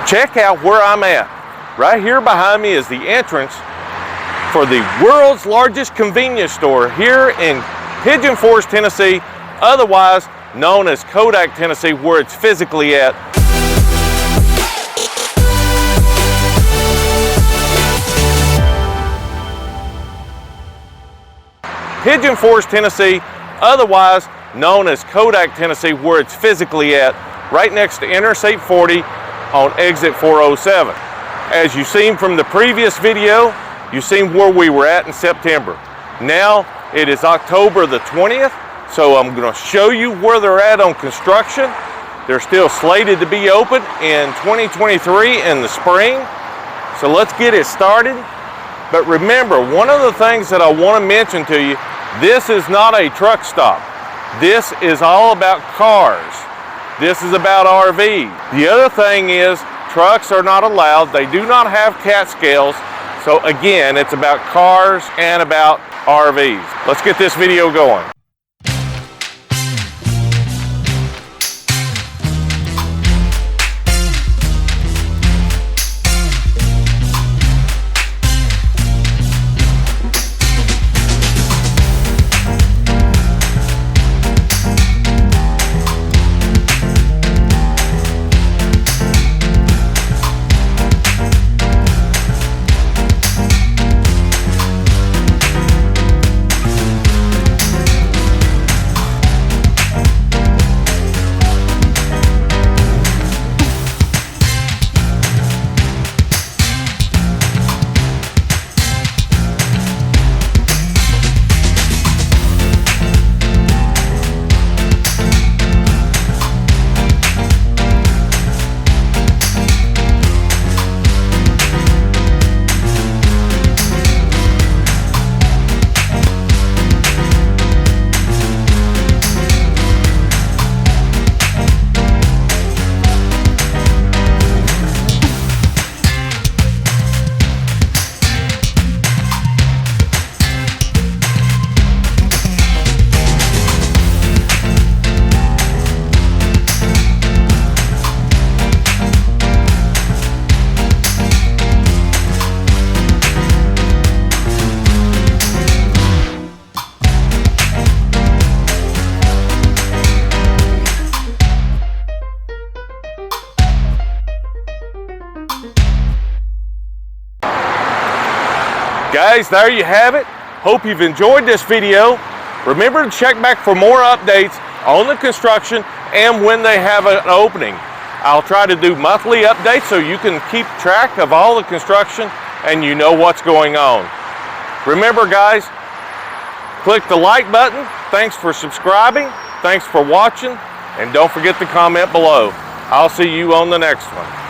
Check out where I'm at. Right here behind me is the entrance for the world's largest convenience store here in Pigeon Forge, Tennessee, otherwise known as Kodak, Tennessee, where it's physically at. Pigeon Forge, Tennessee, otherwise known as Kodak, Tennessee, where it's physically at, right next to Interstate 40 on exit 407. As you've seen from the previous video, you've seen where we were at in September. Now it is October the 20th, so I'm going to show you where they're at on construction. They're still slated to be open in 2023 in the spring. So let's get it started. But remember, one of the things that I want to mention to you, this is not a truck stop. This is all about cars. This is about RVs. The other thing is, trucks are not allowed. They do not have cat scales. So again, it's about cars and about RVs. Let's get this video going. Guys, there you have it. Hope you've enjoyed this video. Remember to check back for more updates on the construction and when they have an opening. I'll try to do monthly updates so you can keep track of all the construction and you know what's going on. Remember guys, click the like button. Thanks for subscribing. Thanks for watching. And don't forget to comment below. I'll see you on the next one.